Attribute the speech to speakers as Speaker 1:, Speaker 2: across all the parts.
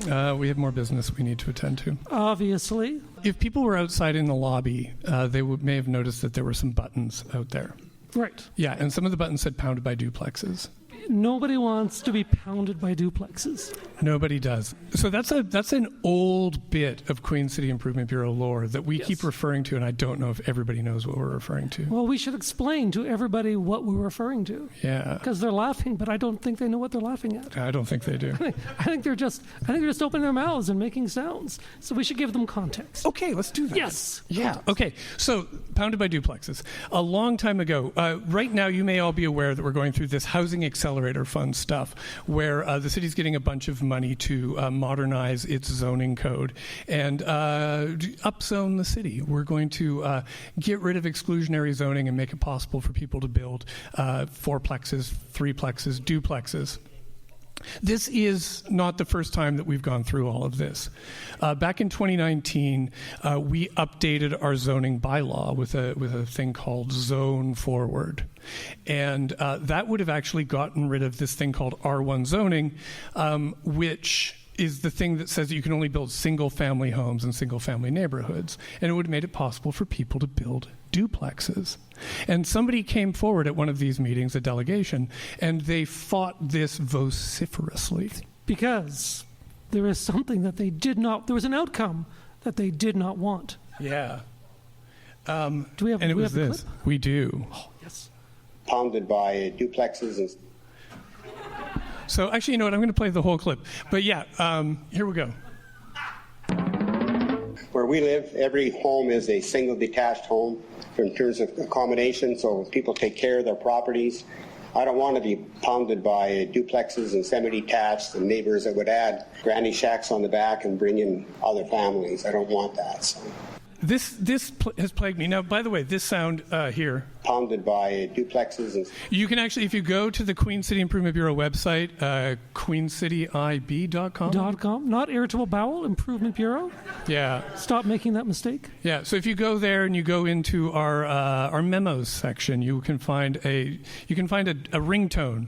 Speaker 1: We have more business we need to attend to.
Speaker 2: Obviously.
Speaker 1: If people were outside in the lobby, they may have noticed that there were some buttons out there.
Speaker 2: Right.
Speaker 1: Yeah, and some of the buttons said pounded by duplexes.
Speaker 2: Nobody wants to be pounded by duplexes.
Speaker 1: Nobody does. So that's an old bit of Queen City Improvement Bureau lore that we keep referring to, and I don't know if everybody knows what we're referring to.
Speaker 2: Well, we should explain to everybody what we're referring to.
Speaker 1: Yeah.
Speaker 2: Because they're laughing, but I don't think they know what they're laughing at.
Speaker 1: I don't think they do.
Speaker 2: I think they're just opening their mouths and making sounds. So we should give them context.
Speaker 1: Okay, let's do that.
Speaker 2: Yes.
Speaker 1: Yeah. Okay. So, pounded by duplexes. A long time ago, right now you may all be aware that we're going through this housing accelerator fund stuff where the city's getting a bunch of money to modernize its zoning code and upzone the city. We're going to get rid of exclusionary zoning and make it possible for people to build fourplexes, threeplexes, duplexes. This is not the first time that we've gone through all of this. Back in 2019, we updated our zoning bylaw with a thing called Zone Forward. And that would have actually gotten rid of this thing called R1 zoning, which is the thing that says that you can only build single-family homes in single-family neighborhoods. And it would have made it possible for people to build duplexes. And somebody came forward at one of these meetings, a delegation, and they fought this vociferously.
Speaker 2: Because there is something that they did not, there was an outcome that they did not want.
Speaker 1: Yeah.
Speaker 2: Do we have,
Speaker 1: and it
Speaker 2: we
Speaker 1: was
Speaker 2: have
Speaker 1: this.
Speaker 2: The clip?
Speaker 1: We do.
Speaker 2: Oh, yes.
Speaker 3: Pounded by duplexes and...
Speaker 1: So actually, you know what? I'm going to play the whole clip. But yeah, here we go.
Speaker 3: Where we live, every home is a single detached home in terms of accommodation, so people take care of their properties. I don't want to be pounded by duplexes and semi-detached and neighbors that would add granny shacks on the back and bring in other families. I don't want that. So.
Speaker 1: This has plagued me. Now, by the way, this sound here.
Speaker 3: Pounded by duplexes. And
Speaker 1: you can actually, if you go to the Queen City Improvement Bureau website, queencityib.com.
Speaker 2: Not Irritable Bowel Improvement Bureau.
Speaker 1: Yeah.
Speaker 2: Stop making that mistake.
Speaker 1: Yeah. So if you go there and you go into our memos section, you can find a ringtone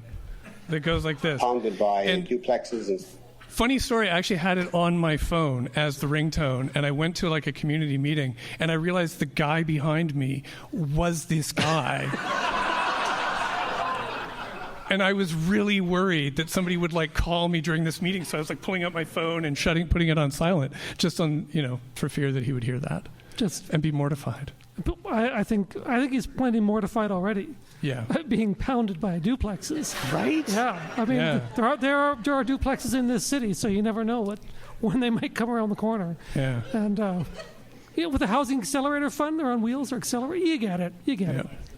Speaker 1: that goes like this.
Speaker 3: Pounded by duplexes and...
Speaker 1: Funny story, I actually had it on my phone as the ringtone, and I went to like a community meeting, and I realized the guy behind me was this guy. And I was really worried that somebody would like call me during this meeting, so I was like pulling out my phone and putting it on silent, just on, for fear that he would hear that. And be mortified.
Speaker 2: I think he's plenty mortified already.
Speaker 1: Yeah.
Speaker 2: Being pounded by duplexes.
Speaker 1: Right?
Speaker 2: Yeah. I mean, there are duplexes in this city, so you never know when they might come around the corner. Yeah. And with the housing accelerator fund, they're on wheels or accelerate. You get it.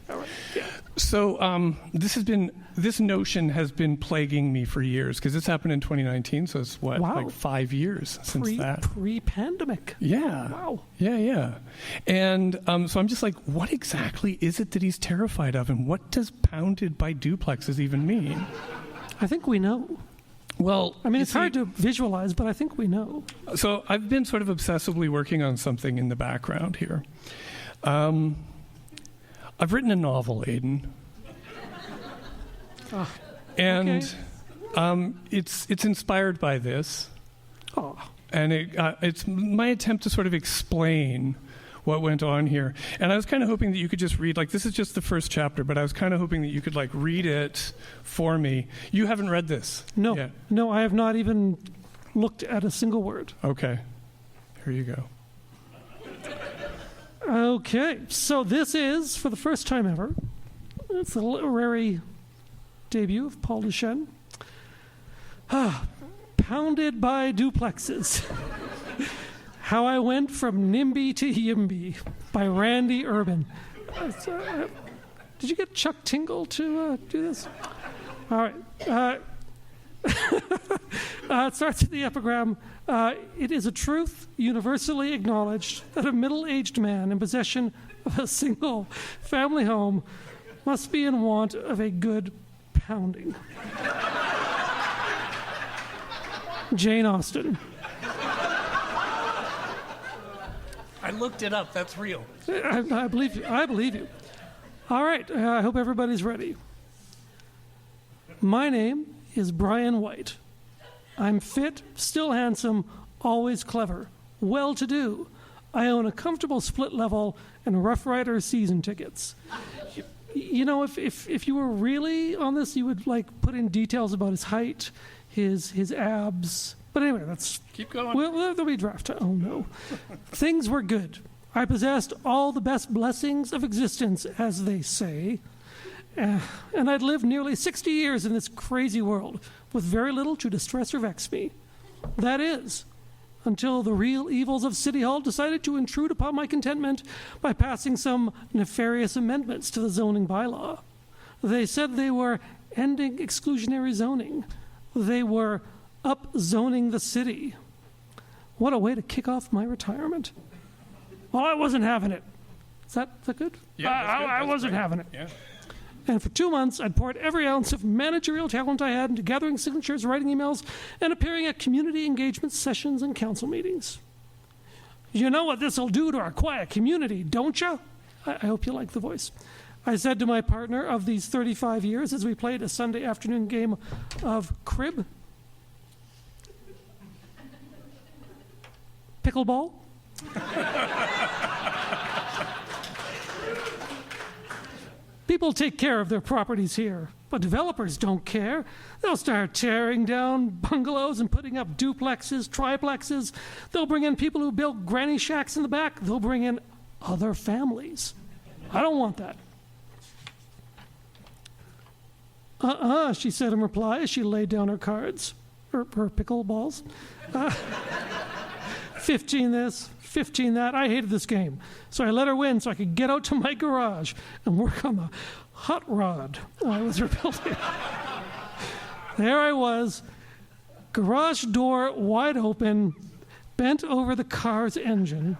Speaker 2: All right. Yeah.
Speaker 1: So this notion has been plaguing me for years because this happened in 2019. So it's like 5 years since that.
Speaker 2: Pre-pandemic.
Speaker 1: Yeah.
Speaker 2: Wow.
Speaker 1: Yeah. And so I'm just like, what exactly is it that he's terrified of, and what does pounded by duplexes even mean?
Speaker 2: I think we know.
Speaker 1: Well,
Speaker 2: I mean, it's hard to visualize, but I think we know.
Speaker 1: So I've been sort of obsessively working on something in the background here. I've written a novel, Aidan. And it's inspired by this.
Speaker 2: Oh.
Speaker 1: And it's my attempt to sort of explain what went on here. And I was kind of hoping that you could just read, this is just the first chapter, but I was kind of hoping that you could read it for me. You haven't read this yet?
Speaker 2: No, I have not even looked at a single word.
Speaker 1: Okay. Here you go.
Speaker 2: Okay, so this is, for the first time ever, it's the literary debut of Paul Duchesne. Pounded by duplexes. How I Went from NIMBY to YIMBY by Randy Urban. Did you get Chuck Tingle to do this? All right. It starts with the epigram. It is a truth universally acknowledged that a middle-aged man in possession of a single family home must be in want of a good pounding. Jane Austen.
Speaker 1: I looked it up. That's real.
Speaker 2: I believe you. I believe you. All right. I hope everybody's ready. My name is Brian White. I'm fit, still handsome, always clever, well-to-do. I own a comfortable split level and Rough Rider season tickets. You know, if you were really on this, you would like put in details about his height, his abs. But anyway, let's
Speaker 1: keep going.
Speaker 2: Well, there'll be draft time. Oh no, things were good. I possessed all the best blessings of existence, as they say, and I'd lived nearly 60 years in this crazy world with very little to distress or vex me. That is, until the real evils of City Hall decided to intrude upon my contentment by passing some nefarious amendments to the zoning bylaw. They said they were ending exclusionary zoning. They were up-zoning the city. What a way to kick off my retirement. Well, I wasn't having it. Is that good?
Speaker 1: Yeah, that's good.
Speaker 2: I
Speaker 1: That's
Speaker 2: wasn't
Speaker 1: great.
Speaker 2: having it.
Speaker 1: Yeah.
Speaker 2: And for 2 months, I'd poured every ounce of managerial talent I had into gathering signatures, writing emails, and appearing at community engagement sessions and council meetings. You know what this will do to our quiet community, don't you? I hope you like the voice. I said to my partner of these 35 years as we played a Sunday afternoon game of crib, pickleball. People take care of their properties here, but developers don't care. They'll start tearing down bungalows and putting up duplexes, triplexes. They'll bring in people who build granny shacks in the back. They'll bring in other families. I don't want that. She said in reply as she laid down her cards, her pickleballs. 15 this, 15 that. I hated this game. So I let her win so I could get out to my garage and work on the hot rod I was rebuilding. There I was, garage door wide open, bent over the car's engine,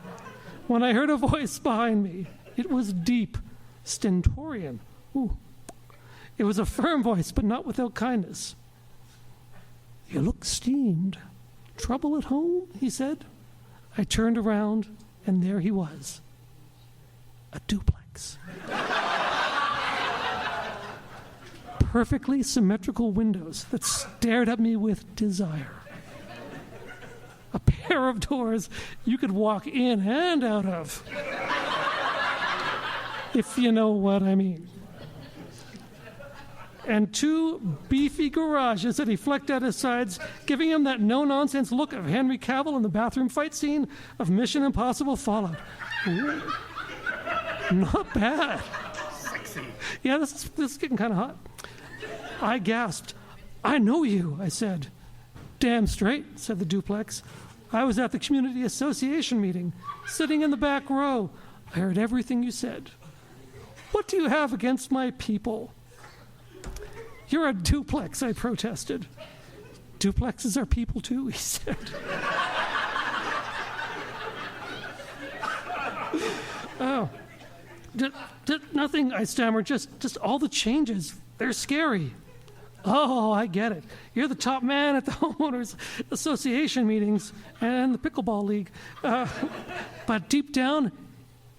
Speaker 2: when I heard a voice behind me. It was deep, stentorian. Ooh. It was a firm voice, but not without kindness. You look steamed. Trouble at home? He said. I turned around, and there he was. A duplex. Perfectly symmetrical windows that stared at me with desire. A pair of doors you could walk in and out of. If you know what I mean. And 2 beefy garages that he flecked at his sides, giving him that no-nonsense look of Henry Cavill in the bathroom fight scene of Mission Impossible Fallout. Ooh. Not bad.
Speaker 1: Sexy.
Speaker 2: Yeah, this is getting kind of hot. I gasped. I know you, I said. Damn straight, said the duplex. I was at the community association meeting, sitting in the back row. I heard everything you said. What do you have against my people? You're a duplex, I protested. Duplexes are people too, he said. Oh. Nothing, I stammered, just all the changes. They're scary. Oh, I get it. You're the top man at the homeowners association meetings and the pickleball league. But deep down,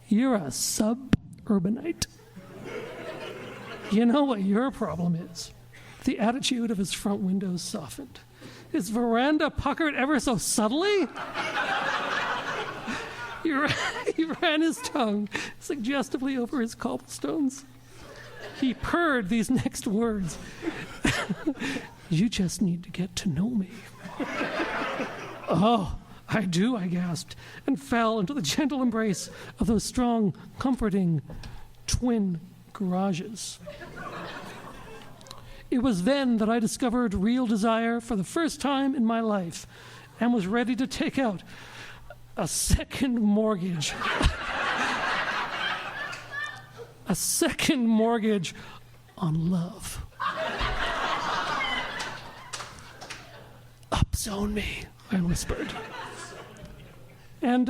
Speaker 2: you're a suburbanite. You know what your problem is? The attitude of his front windows softened. His veranda puckered ever so subtly. He ran his tongue suggestively over his cobblestones. He purred these next words. You just need to get to know me. Oh, I do, I gasped, and fell into the gentle embrace of those strong, comforting twin garages. It was then that I discovered real desire for the first time in my life and was ready to take out a second mortgage. A second mortgage on love. Upzone me, I whispered. And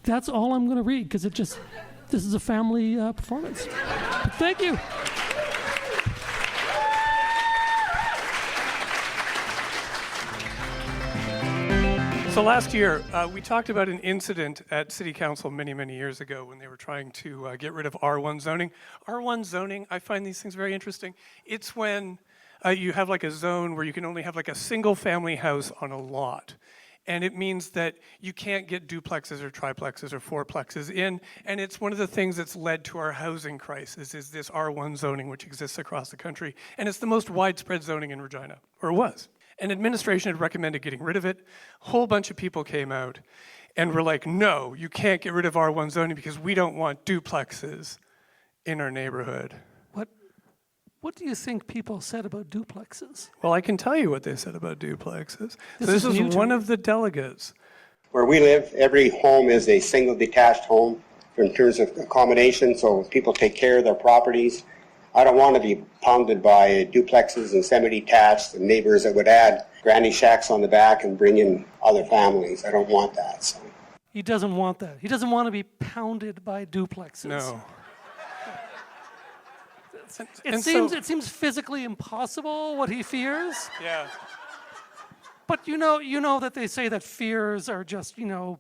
Speaker 2: that's all I'm going to read because this is a family performance. But thank you.
Speaker 1: So last year, we talked about an incident at City Council many, many years ago when they were trying to get rid of R1 zoning. R1 zoning, I find these things very interesting. It's when you have like a zone where you can only have like a single family house on a lot. And it means that you can't get duplexes or triplexes or fourplexes in. And it's one of the things that's led to our housing crisis is this R1 zoning, which exists across the country. And it's the most widespread zoning in Regina, or it was. And administration had recommended getting rid of it. A whole bunch of people came out and were like, no, you can't get rid of R1 zoning because we don't want duplexes in our neighborhood.
Speaker 2: What do you think people said about duplexes?
Speaker 1: Well, I can tell you what they said about duplexes.
Speaker 2: This is
Speaker 1: one of the delegates.
Speaker 3: Where we live, every home is a single detached home in terms of accommodation, so people take care of their properties. I don't want to be pounded by duplexes and semi-detached and neighbors that would add granny shacks on the back and bring in other families. I don't want that. So.
Speaker 2: He doesn't want that. He doesn't want to be pounded by duplexes.
Speaker 1: No.
Speaker 2: It seems physically impossible what he fears.
Speaker 1: Yeah.
Speaker 2: But you know that they say that fears are just, the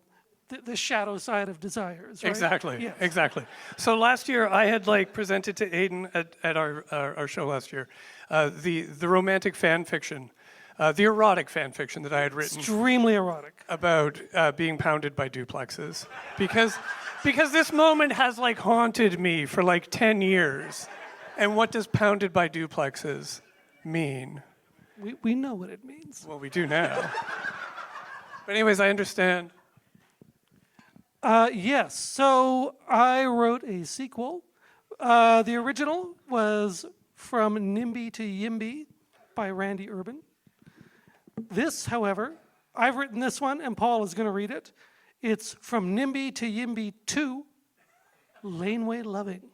Speaker 2: shadow side of desires, right?
Speaker 1: Exactly.
Speaker 2: Yes.
Speaker 1: Exactly. So last year I had presented to Aiden at our show last year the romantic fan fiction, the erotic fan fiction that I had written.
Speaker 2: Extremely erotic.
Speaker 1: About being pounded by duplexes, because this moment has haunted me for 10 years. And what does pounded by duplexes mean?
Speaker 2: We know what it means.
Speaker 1: Well, we do now. But anyways, I understand.
Speaker 2: Yes, so I wrote a sequel. The original was From NIMBY to YIMBY by Randy Urban. This, however, I've written this one, and Paul is going to read it. It's From NIMBY to YIMBY 2, Laneway Loving.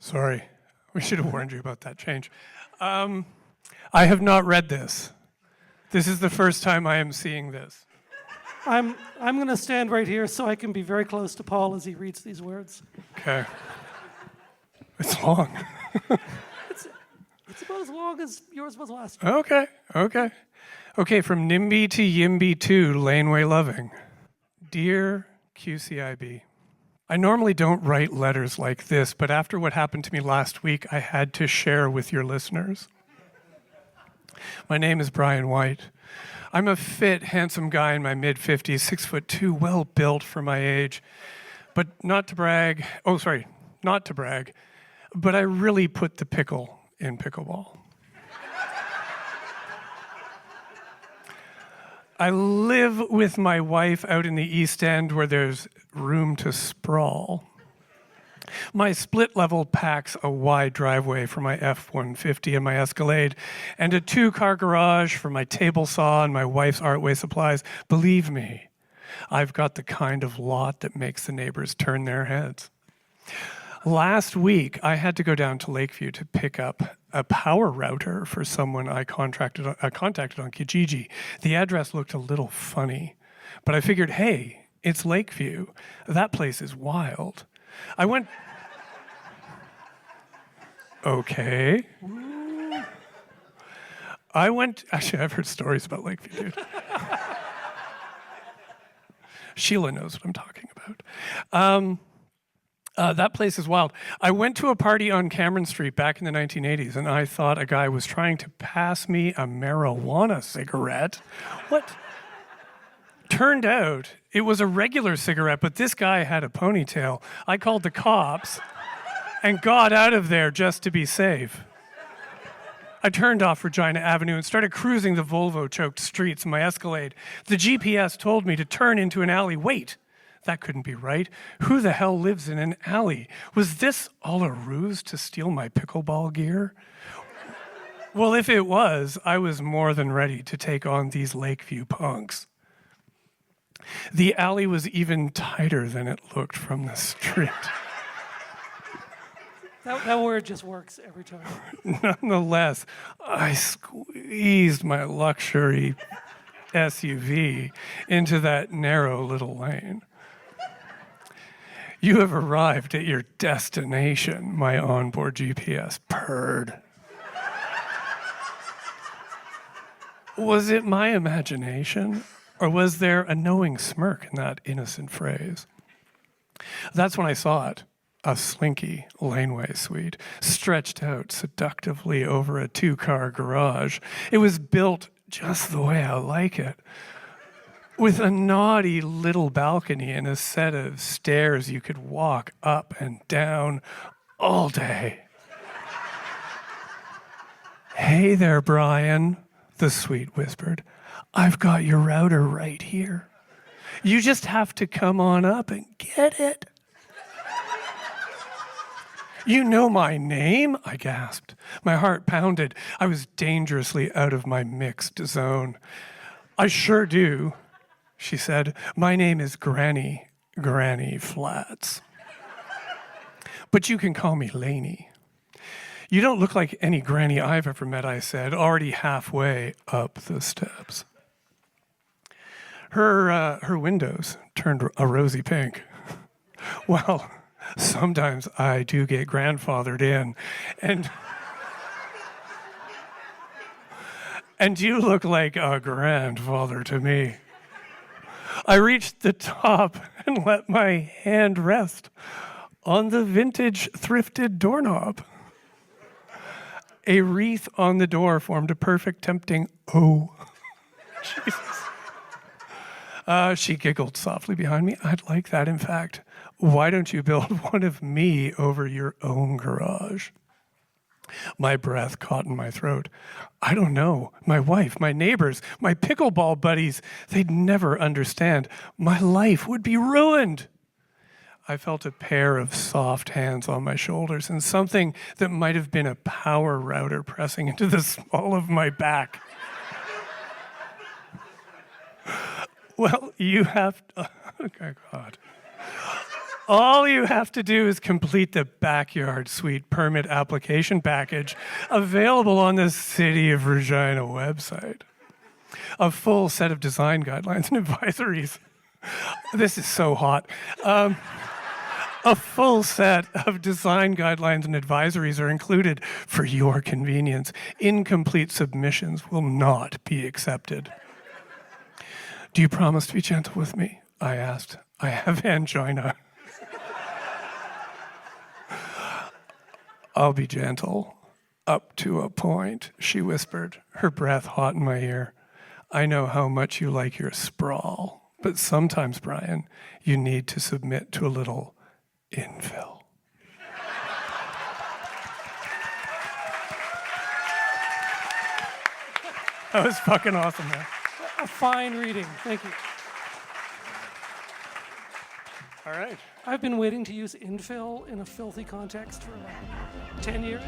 Speaker 1: Sorry, we should have warned you about that change. I have not read this. This is the first time I am seeing this.
Speaker 2: I'm going to stand right here so I can be very close to Paul as he reads these words.
Speaker 1: Okay. It's long.
Speaker 2: It's about as long as yours was last year.
Speaker 1: Okay, from NIMBY to YIMBY 2, Laneway Loving. Dear QCIB, I normally don't write letters like this, but after what happened to me last week, I had to share with your listeners. My name is Brian White. I'm a fit, handsome guy in my mid-50s, 6'2", well-built for my age. But not to brag, but I really put the pickle in pickleball. I live with my wife out in the East End where there's room to sprawl. My split level packs a wide driveway for my F-150 and my Escalade, and a 2-car garage for my table saw and my wife's Artway supplies. Believe me, I've got the kind of lot that makes the neighbors turn their heads. Last week, I had to go down to Lakeview to pick up a power router for someone I contacted on Kijiji. The address looked a little funny, but I figured, hey, it's Lakeview. That place is wild. I went... Okay. Actually, I've heard stories about Lakeview, dude. Sheila knows what I'm talking about. That place is wild. I went to a party on Cameron Street back in the 1980s, and I thought a guy was trying to pass me a marijuana cigarette. What? Turned out it was a regular cigarette, but this guy had a ponytail. I called the cops and got out of there just to be safe. I turned off Regina Avenue and started cruising the Volvo-choked streets in my Escalade. The GPS told me to turn into an alley. Wait, that couldn't be right. Who the hell lives in an alley? Was this all a ruse to steal my pickleball gear? Well, if it was, I was more than ready to take on these Lakeview punks. The alley was even tighter than it looked from the street.
Speaker 2: That word just works every time.
Speaker 1: Nonetheless, I squeezed my luxury SUV into that narrow little lane. You have arrived at your destination, my onboard GPS purred. Was it my imagination, or was there a knowing smirk in that innocent phrase? That's when I saw it. a slinky laneway suite stretched out seductively over a 2-car garage. It was built just the way I like it, with a naughty little balcony and a set of stairs you could walk up and down all day. "Hey there, Brian," the suite whispered. "I've got your router right here. You just have to come on up and get it." "You know my name?" I gasped. My heart pounded. I was dangerously out of my mixed zone. "I sure do," she said. "My name is Granny Flats. But you can call me Laney." "You don't look like any granny I've ever met," I said, already halfway up the steps. Her windows turned a rosy pink. "Well, sometimes I do get grandfathered in, and you look like a grandfather to me." I reached the top and let my hand rest on the vintage thrifted doorknob. A wreath on the door formed a perfect tempting O. Jesus. She giggled softly behind me. "I'd like that, in fact. Why don't you build one of me over your own garage?" My breath caught in my throat. "I don't know. My wife, my neighbors, my pickleball buddies, they'd never understand. My life would be ruined." I felt a pair of soft hands on my shoulders and something that might have been a power router pressing into the small of my back. "Well, you have to, oh God. All you have to do is complete the backyard suite permit application package available on the City of Regina website. A full set of design guidelines and advisories." This is so hot. "A full set of design guidelines and advisories are included for your convenience. Incomplete submissions will not be accepted." "Do you promise to be gentle with me?" I asked. "I have angina." "I'll be gentle, up to a point," she whispered, her breath hot in my ear. "I know how much you like your sprawl, but sometimes, Brian, you need to submit to a little infill." That was fucking awesome, man.
Speaker 2: A fine reading. Thank you.
Speaker 1: All right.
Speaker 2: I've been waiting to use infill in a filthy context for like 10 years.